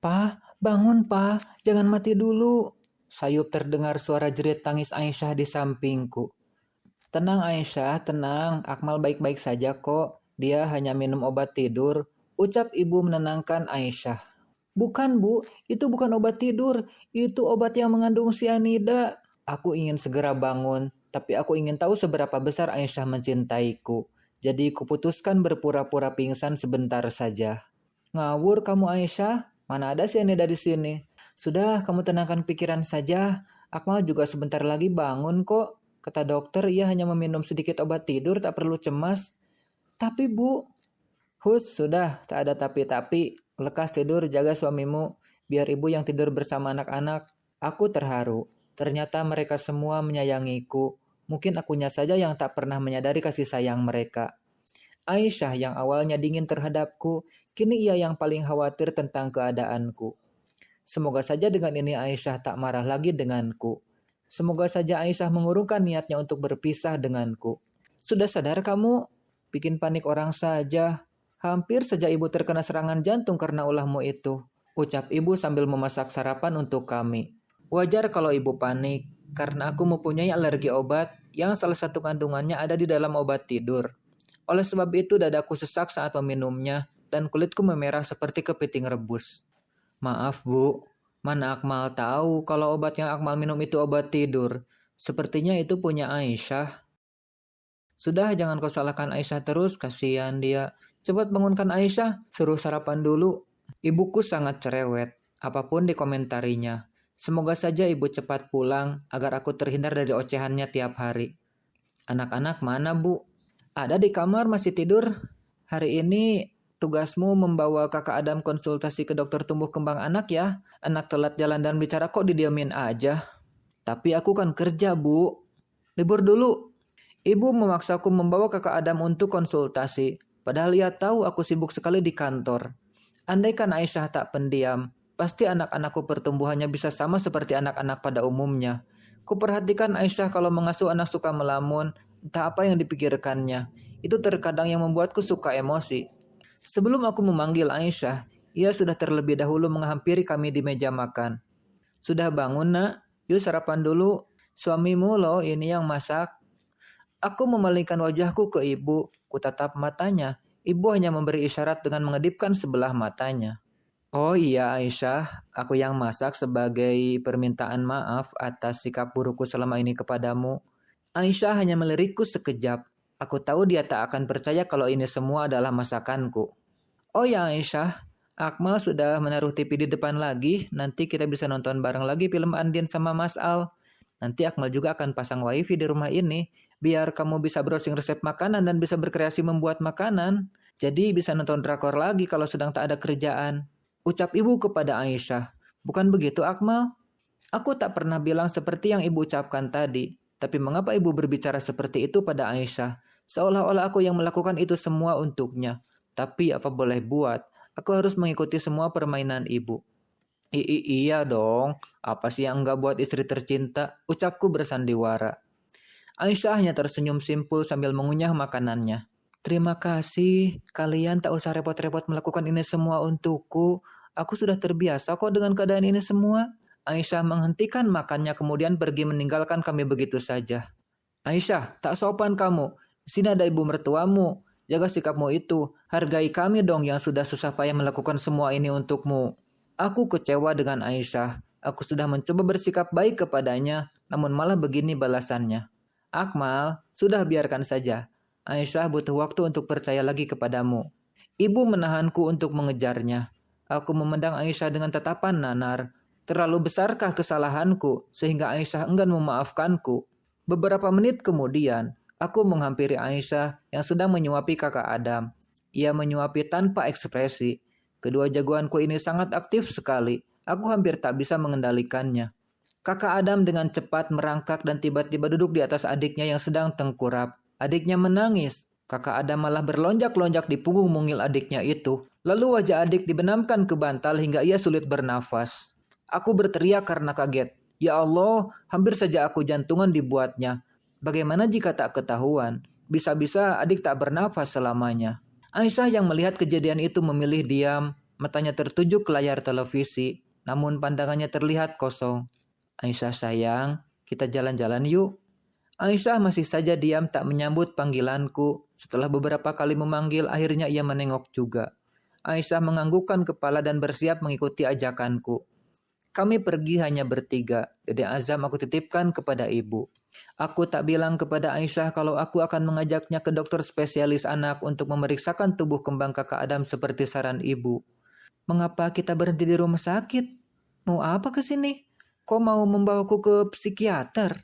"Pah, bangun pah, jangan mati dulu." Sayup terdengar suara jerit tangis Aisyah di sampingku. "Tenang Aisyah, tenang. Akmal baik-baik saja kok. Dia hanya minum obat tidur," ucap ibu menenangkan Aisyah. "Bukan bu, itu bukan obat tidur. Itu obat yang mengandung sianida." Aku ingin segera bangun, tapi aku ingin tahu seberapa besar Aisyah mencintaiku. Jadi kuputuskan berpura-pura pingsan sebentar saja. "Ngawur kamu Aisyah, mana ada sianida di sini." "Sudah, kamu tenangkan pikiran saja. Akmal juga sebentar lagi bangun kok. Kata dokter, ia hanya meminum sedikit obat tidur, tak perlu cemas." "Tapi bu..." "Hus, sudah, tak ada tapi-tapi. Lekas tidur, jaga suamimu. Biar ibu yang tidur bersama anak-anak." Aku terharu. Ternyata mereka semua menyayangiku. Mungkin akunya saja yang tak pernah menyadari kasih sayang mereka. Aisyah yang awalnya dingin terhadapku, kini ia yang paling khawatir tentang keadaanku. Semoga saja dengan ini Aisyah tak marah lagi denganku. Semoga saja Aisyah mengurungkan niatnya untuk berpisah denganku. "Sudah sadar kamu? Bikin panik orang saja. Hampir saja ibu terkena serangan jantung karena ulahmu itu," ucap ibu sambil memasak sarapan untuk kami. Wajar kalau ibu panik, karena aku mempunyai alergi obat yang salah satu kandungannya ada di dalam obat tidur. Oleh sebab itu dadaku sesak saat meminumnya dan kulitku memerah seperti kepiting rebus. "Maaf bu, mana Akmal tahu kalau obat yang Akmal minum itu obat tidur. Sepertinya itu punya Aisyah." "Sudah, jangan kau salahkan Aisyah terus, kasihan dia. Cepat bangunkan Aisyah, suruh sarapan dulu." Ibuku sangat cerewet, apapun dikomentarinya. Semoga saja ibu cepat pulang agar aku terhindar dari ocehannya tiap hari. "Anak-anak mana bu?" "Ada di kamar masih tidur. Hari ini tugasmu membawa kakak Adam konsultasi ke dokter tumbuh kembang anak ya. Anak telat jalan dan bicara kok didiamin aja." "Tapi aku kan kerja bu." "Libur dulu." Ibu memaksaku membawa kakak Adam untuk konsultasi. Padahal ia tahu aku sibuk sekali di kantor. Andaikan Aisyah tak pendiam, pasti anak-anakku pertumbuhannya bisa sama seperti anak-anak pada umumnya. Kuperhatikan Aisyah kalau mengasuh anak suka melamun, entah apa yang dipikirkannya. Itu terkadang yang membuatku suka emosi. Sebelum aku memanggil Aisyah, ia sudah terlebih dahulu menghampiri kami di meja makan. "Sudah bangun nak? Yuk sarapan dulu. Suamimu loh ini yang masak." Aku memalingkan wajahku ke ibu, kutatap matanya. Ibu hanya memberi isyarat dengan mengedipkan sebelah matanya. "Oh iya Aisyah, aku yang masak sebagai permintaan maaf atas sikap burukku selama ini kepadamu." Aisyah hanya melirikku sekejap. Aku tahu dia tak akan percaya kalau ini semua adalah masakanku. "Oh ya Aisyah, Akmal sudah menaruh TV di depan lagi. Nanti kita bisa nonton bareng lagi film Andin sama Mas Al. Nanti Akmal juga akan pasang wifi di rumah ini, biar kamu bisa browsing resep makanan dan bisa berkreasi membuat makanan. Jadi bisa nonton drakor lagi kalau sedang tak ada kerjaan," ucap ibu kepada Aisyah. "Bukan begitu Akmal?" Aku tak pernah bilang seperti yang ibu ucapkan tadi. Tapi mengapa ibu berbicara seperti itu pada Aisyah? Seolah-olah aku yang melakukan itu semua untuknya. Tapi apa boleh buat, aku harus mengikuti semua permainan ibu. Iya dong, apa sih yang enggak buat istri tercinta? Ucapku bersandiwara. Aisyah hanya tersenyum simpul sambil mengunyah makanannya. "Terima kasih, kalian tak usah repot-repot melakukan ini semua untukku. Aku sudah terbiasa kok dengan keadaan ini semua." Aisyah menghentikan makannya kemudian pergi meninggalkan kami begitu saja. "Aisyah, tak sopan kamu. Di sini ada ibu mertuamu. Jaga sikapmu itu. Hargai kami dong yang sudah susah payah melakukan semua ini untukmu." Aku kecewa dengan Aisyah. Aku sudah mencoba bersikap baik kepadanya, namun malah begini balasannya. "Akmal, sudah biarkan saja. Aisyah butuh waktu untuk percaya lagi kepadamu." Ibu menahanku untuk mengejarnya. Aku memandang Aisyah dengan tatapan nanar. Terlalu besarkah kesalahanku sehingga Aisyah enggan memaafkanku? Beberapa menit kemudian, aku menghampiri Aisyah yang sedang menyuapi kakak Adam. Ia menyuapi tanpa ekspresi. Kedua jagoanku ini sangat aktif sekali. Aku hampir tak bisa mengendalikannya. Kakak Adam dengan cepat merangkak dan tiba-tiba duduk di atas adiknya yang sedang tengkurap. Adiknya menangis. Kakak Adam malah berlonjak-lonjak di punggung mungil adiknya itu. Lalu wajah adik dibenamkan ke bantal hingga ia sulit bernafas. Aku berteriak karena kaget. Ya Allah, hampir saja aku jantungan dibuatnya. Bagaimana jika tak ketahuan? Bisa-bisa adik tak bernafas selamanya. Aisyah yang melihat kejadian itu memilih diam. Matanya tertuju ke layar televisi, namun pandangannya terlihat kosong. Aisyah sayang, kita jalan-jalan yuk. Aisyah masih saja diam tak menyambut panggilanku. Setelah beberapa kali memanggil, akhirnya ia menengok juga. Aisyah menganggukkan kepala dan bersiap mengikuti ajakanku. Kami pergi hanya bertiga. Dede Azam aku titipkan kepada ibu. Aku tak bilang kepada Aisyah kalau aku akan mengajaknya ke dokter spesialis anak untuk memeriksakan tubuh kembang kakak Adam seperti saran ibu. Mengapa kita berhenti di rumah sakit? Mau apa ke sini? Kok mau membawaku ke psikiater?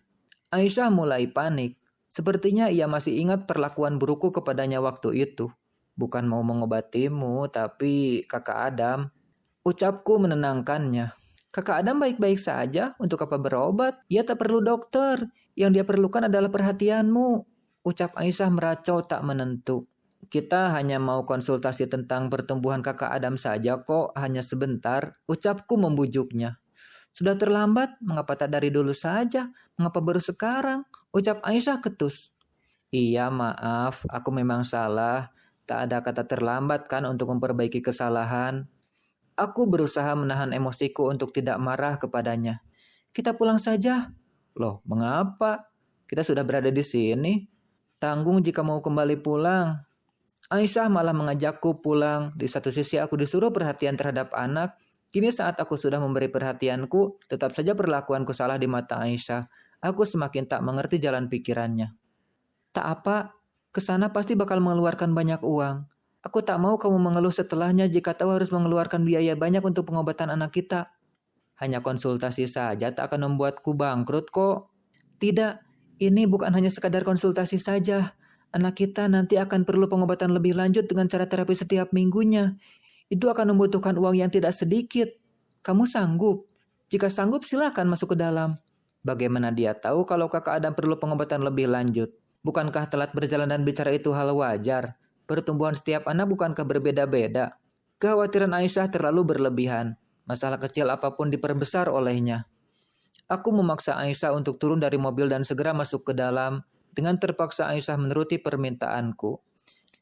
Aisyah mulai panik. Sepertinya ia masih ingat perlakuan burukku kepadanya waktu itu. Bukan mau mengobatimu, tapi kakak Adam. Ucapku menenangkannya. Kakak Adam baik-baik saja, untuk apa berobat? Ia tak perlu dokter. Yang dia perlukan adalah perhatianmu. Ucap Aisyah meracau tak menentu. Kita hanya mau konsultasi tentang pertumbuhan kakak Adam saja kok, hanya sebentar. Ucapku membujuknya. Sudah terlambat, mengapa tak dari dulu saja? Mengapa baru sekarang? Ucap Aisyah ketus. Iya maaf, aku memang salah. Tak ada kata terlambat kan untuk memperbaiki kesalahan. Aku berusaha menahan emosiku untuk tidak marah kepadanya. Kita pulang saja. Loh, mengapa? Kita sudah berada di sini. Tanggung jika mau kembali pulang. Aisyah malah mengajakku pulang. Di satu sisi aku disuruh perhatian terhadap anak. Kini saat aku sudah memberi perhatianku, tetap saja perlakuanku salah di mata Aisyah. Aku semakin tak mengerti jalan pikirannya. Tak apa, kesana pasti bakal mengeluarkan banyak uang. Aku tak mau kamu mengeluh setelahnya jika tahu harus mengeluarkan biaya banyak untuk pengobatan anak kita. Hanya konsultasi saja tak akan membuatku bangkrut kok. Tidak, ini bukan hanya sekadar konsultasi saja. Anak kita nanti akan perlu pengobatan lebih lanjut dengan cara terapi setiap minggunya. Itu akan membutuhkan uang yang tidak sedikit. Kamu sanggup? Jika sanggup silakan masuk ke dalam. Bagaimana dia tahu kalau kakak Adam perlu pengobatan lebih lanjut? Bukankah telat berjalan dan bicara itu hal wajar? Pertumbuhan setiap anak bukankah berbeda-beda? Kekhawatiran Aisyah terlalu berlebihan. Masalah kecil apapun diperbesar olehnya. Aku memaksa Aisyah untuk turun dari mobil dan segera masuk ke dalam. Dengan terpaksa Aisyah menuruti permintaanku.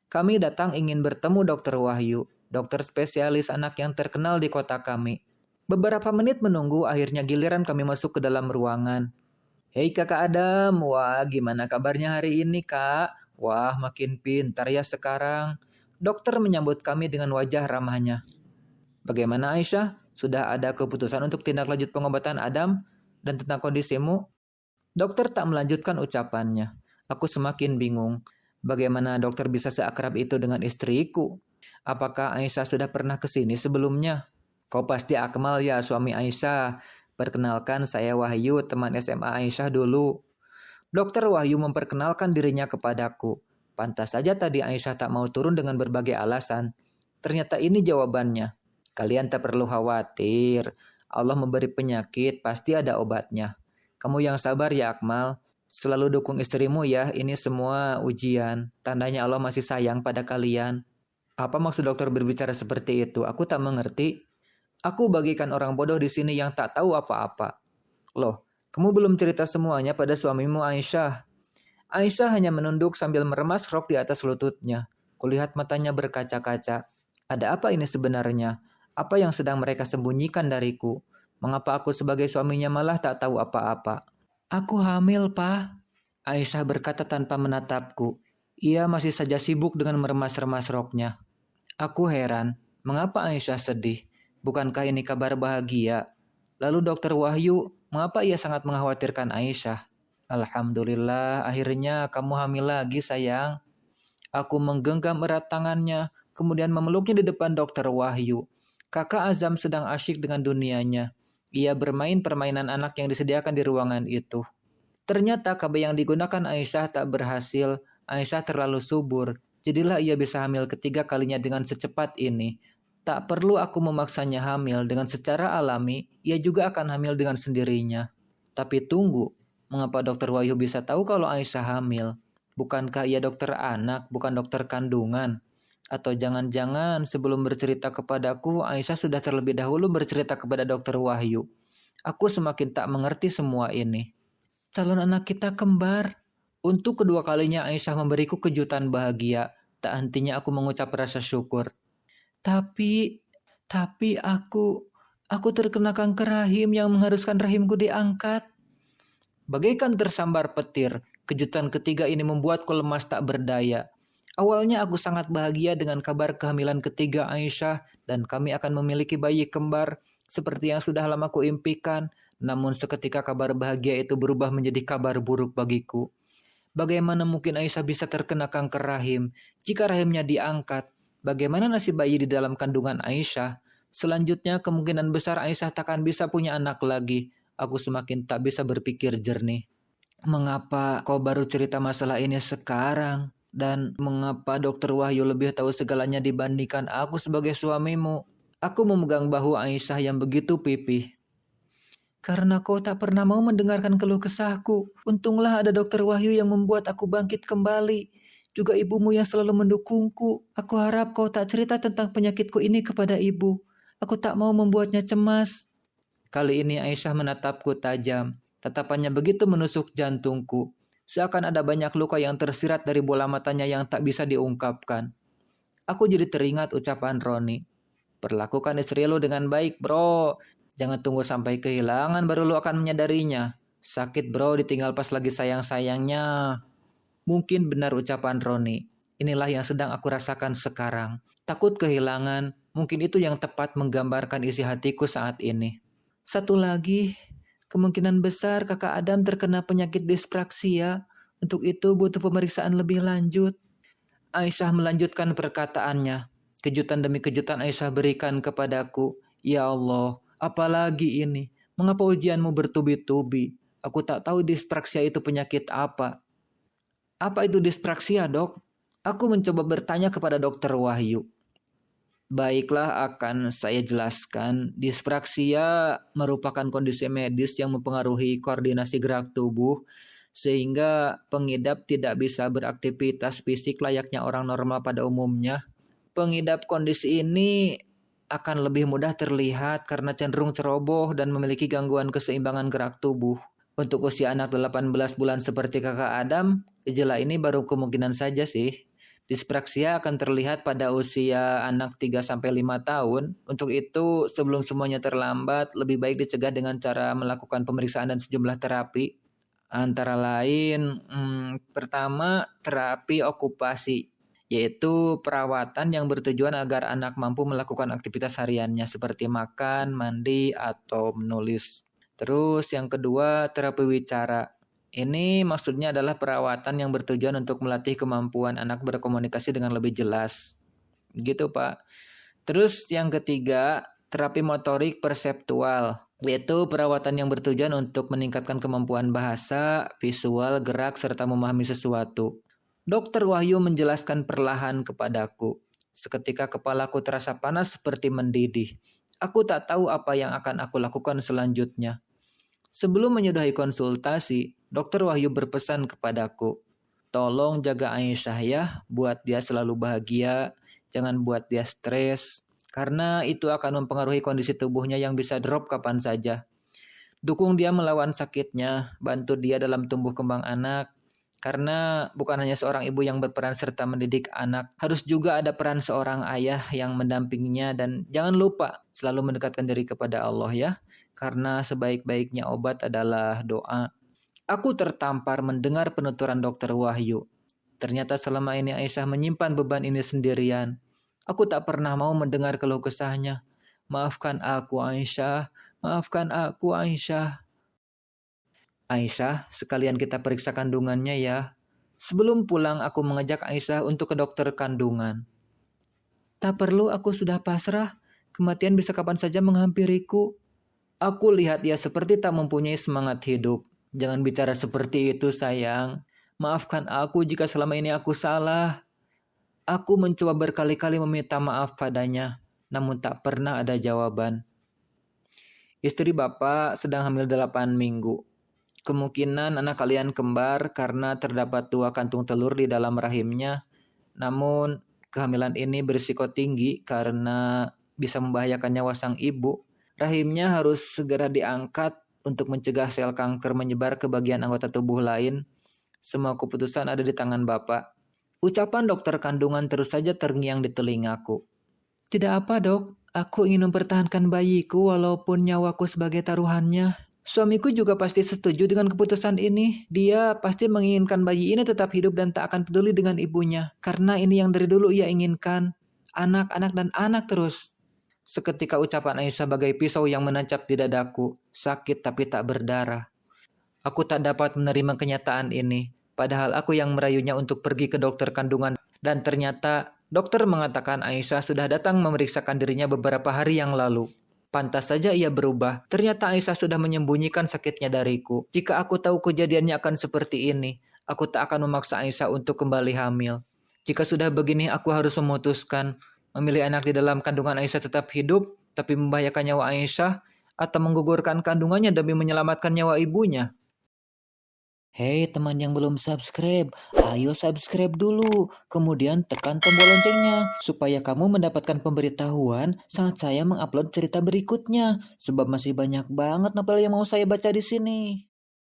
Kami datang ingin bertemu Dokter Wahyu, dokter spesialis anak yang terkenal di kota kami. Beberapa menit menunggu, akhirnya giliran kami masuk ke dalam ruangan. Hei kakak Adam, wah gimana kabarnya hari ini kak? Wah makin pintar ya sekarang. Dokter menyambut kami dengan wajah ramahnya. Bagaimana Aisyah? Sudah ada keputusan untuk tindak lanjut pengobatan Adam dan tentang kondisimu? Dokter tak melanjutkan ucapannya. Aku semakin bingung. Bagaimana dokter bisa seakrab itu dengan istriku? Apakah Aisyah sudah pernah ke sini sebelumnya? Kau pasti Akmal ya, suami Aisyah. Perkenalkan, saya Wahyu, teman SMA Aisyah dulu. Dokter Wahyu memperkenalkan dirinya kepadaku. Pantas saja tadi Aisyah tak mau turun dengan berbagai alasan. Ternyata ini jawabannya. Kalian tak perlu khawatir. Allah memberi penyakit, pasti ada obatnya. Kamu yang sabar ya Akmal. Selalu dukung istrimu ya, ini semua ujian. Tandanya Allah masih sayang pada kalian. Apa maksud dokter berbicara seperti itu? Aku tak mengerti. Aku bagikan orang bodoh di sini yang tak tahu apa-apa. Loh, kamu belum cerita semuanya pada suamimu Aisyah. Aisyah hanya menunduk sambil meremas rok di atas lututnya. Kulihat matanya berkaca-kaca. Ada apa ini sebenarnya? Apa yang sedang mereka sembunyikan dariku? Mengapa aku sebagai suaminya malah tak tahu apa-apa? Aku hamil, Pak. Aisyah berkata tanpa menatapku. Ia masih saja sibuk dengan meremas-remas roknya. Aku heran, mengapa Aisyah sedih? Bukankah ini kabar bahagia? Lalu Dokter Wahyu, mengapa ia sangat mengkhawatirkan Aisyah? Alhamdulillah, akhirnya kamu hamil lagi sayang. Aku menggenggam erat tangannya, kemudian memeluknya di depan Dokter Wahyu. Kakak Azam sedang asyik dengan dunianya. Ia bermain permainan anak yang disediakan di ruangan itu. Ternyata KB yang digunakan Aisyah tak berhasil. Aisyah terlalu subur. Jadilah ia bisa hamil ketiga kalinya dengan secepat ini. Tak perlu aku memaksanya hamil dengan secara alami, ia juga akan hamil dengan sendirinya. Tapi tunggu, mengapa Dokter Wahyu bisa tahu kalau Aisyah hamil? Bukankah ia dokter anak, bukan dokter kandungan? Atau jangan-jangan sebelum bercerita kepadaku, Aisyah sudah terlebih dahulu bercerita kepada Dokter Wahyu. Aku semakin tak mengerti semua ini. Calon anak kita kembar. Untuk kedua kalinya Aisyah memberiku kejutan bahagia. Tak hentinya aku mengucap rasa syukur. Tapi Tapi aku terkena kanker rahim yang mengharuskan rahimku diangkat. Bagaikan tersambar petir, kejutan ketiga ini membuatku lemas tak berdaya. Awalnya aku sangat bahagia dengan kabar kehamilan ketiga Aisyah dan kami akan memiliki bayi kembar seperti yang sudah lama kuimpikan. Namun seketika kabar bahagia itu berubah menjadi kabar buruk bagiku. Bagaimana mungkin Aisyah bisa terkena kanker rahim jika rahimnya diangkat? Bagaimana nasib bayi di dalam kandungan Aisyah? Selanjutnya kemungkinan besar Aisyah takkan bisa punya anak lagi. Aku semakin tak bisa berpikir jernih. Mengapa kau baru cerita masalah ini sekarang? Dan mengapa Dokter Wahyu lebih tahu segalanya dibandingkan aku sebagai suamimu? Aku memegang bahu Aisyah yang begitu pipih. Karena kau tak pernah mau mendengarkan keluh kesahku. Untunglah ada Dokter Wahyu yang membuat aku bangkit kembali. Juga ibumu yang selalu mendukungku. Aku harap kau tak cerita tentang penyakitku ini kepada ibu. Aku tak mau membuatnya cemas. Kali ini Aisyah menatapku tajam. Tatapannya begitu menusuk jantungku. Seakan ada banyak luka yang tersirat dari bola matanya yang tak bisa diungkapkan. Aku jadi teringat ucapan Roni. Perlakukan istri lu dengan baik, bro. Jangan tunggu sampai kehilangan baru lu akan menyadarinya. Sakit bro ditinggal pas lagi sayang-sayangnya. Mungkin benar ucapan Roni. Inilah yang sedang aku rasakan sekarang. Takut kehilangan, mungkin itu yang tepat menggambarkan isi hatiku saat ini. Satu lagi, kemungkinan besar kakak Adam terkena penyakit dispraksia. Untuk itu butuh pemeriksaan lebih lanjut. Aisyah melanjutkan perkataannya. Kejutan demi kejutan Aisyah berikan kepadaku. Ya Allah, apalagi ini? Mengapa ujianmu bertubi-tubi? Aku tak tahu dispraksia itu penyakit apa. Apa itu dispraksia, dok? Aku mencoba bertanya kepada Dokter Wahyu. Baiklah, akan saya jelaskan. Dispraksia merupakan kondisi medis yang mempengaruhi koordinasi gerak tubuh sehingga pengidap tidak bisa beraktivitas fisik layaknya orang normal pada umumnya. Pengidap kondisi ini akan lebih mudah terlihat karena cenderung ceroboh dan memiliki gangguan keseimbangan gerak tubuh. Untuk usia anak 18 bulan seperti kakak Adam, gejala ini baru kemungkinan saja sih. Dispraksia akan terlihat pada usia anak 3-5 tahun. Untuk itu, sebelum semuanya terlambat, lebih baik dicegah dengan cara melakukan pemeriksaan dan sejumlah terapi. Antara lain, pertama, terapi okupasi, yaitu perawatan yang bertujuan agar anak mampu melakukan aktivitas hariannya seperti makan, mandi, atau menulis. Terus yang kedua, terapi wicara. Ini maksudnya adalah perawatan yang bertujuan untuk melatih kemampuan anak berkomunikasi dengan lebih jelas. Gitu, Pak. Terus yang ketiga, terapi motorik perseptual, yaitu perawatan yang bertujuan untuk meningkatkan kemampuan bahasa, visual, gerak, serta memahami sesuatu. Dokter Wahyu menjelaskan perlahan kepadaku. Seketika kepalaku terasa panas seperti mendidih. Aku tak tahu apa yang akan aku lakukan selanjutnya. Sebelum menyudahi konsultasi, Dokter Wahyu berpesan kepadaku, tolong jaga Aisyah ya, buat dia selalu bahagia, jangan buat dia stres, karena itu akan mempengaruhi kondisi tubuhnya yang bisa drop kapan saja. Dukung dia melawan sakitnya, bantu dia dalam tumbuh kembang anak, karena bukan hanya seorang ibu yang berperan serta mendidik anak, harus juga ada peran seorang ayah yang mendampinginya dan jangan lupa selalu mendekatkan diri kepada Allah ya, karena sebaik-baiknya obat adalah doa. Aku tertampar mendengar penuturan Dokter Wahyu. Ternyata selama ini Aisyah menyimpan beban ini sendirian. Aku tak pernah mau mendengar keluh kesahnya. Maafkan aku Aisyah, maafkan aku Aisyah. Aisyah, sekalian kita periksa kandungannya ya. Sebelum pulang aku mengajak Aisyah untuk ke dokter kandungan. Tak perlu, aku sudah pasrah. Kematian bisa kapan saja menghampiriku. Aku lihat dia seperti tak mempunyai semangat hidup. Jangan bicara seperti itu sayang. Maafkan aku jika selama ini aku salah. Aku mencoba berkali-kali meminta maaf padanya, namun tak pernah ada jawaban. Istri bapak sedang hamil 8 minggu. Kemungkinan anak kalian kembar karena terdapat 2 kantung telur di dalam rahimnya. Namun kehamilan ini berisiko tinggi karena bisa membahayakan nyawa sang ibu. Rahimnya harus segera diangkat untuk mencegah sel kanker menyebar ke bagian anggota tubuh lain. Semua keputusan ada di tangan Bapak. Ucapan dokter kandungan terus saja terngiang di telingaku. Tidak apa dok, Aku ingin mempertahankan bayiku walaupun nyawaku sebagai taruhannya. Suamiku juga pasti setuju dengan keputusan ini. Dia pasti menginginkan bayi ini tetap hidup dan tak akan peduli dengan ibunya. Karena ini yang dari dulu ia inginkan. Anak, anak, dan anak terus. Seketika ucapan Aisyah bagai pisau yang menancap di dadaku. Sakit tapi tak berdarah. Aku tak dapat menerima kenyataan ini. Padahal aku yang merayunya untuk pergi ke dokter kandungan. Dan ternyata dokter mengatakan Aisyah sudah datang memeriksakan dirinya beberapa hari yang lalu. Pantas saja ia berubah. Ternyata Aisyah sudah menyembunyikan sakitnya dariku. Jika aku tahu kejadiannya akan seperti ini, aku tak akan memaksa Aisyah untuk kembali hamil. Jika sudah begini, aku harus memutuskan memilih anak di dalam kandungan Aisyah tetap hidup, tapi membahayakan nyawa Aisyah, atau menggugurkan kandungannya demi menyelamatkan nyawa ibunya. Hei teman yang belum subscribe, ayo subscribe dulu. Kemudian tekan tombol loncengnya supaya kamu mendapatkan pemberitahuan saat saya mengupload cerita berikutnya. Sebab masih banyak banget novel yang mau saya baca di sini.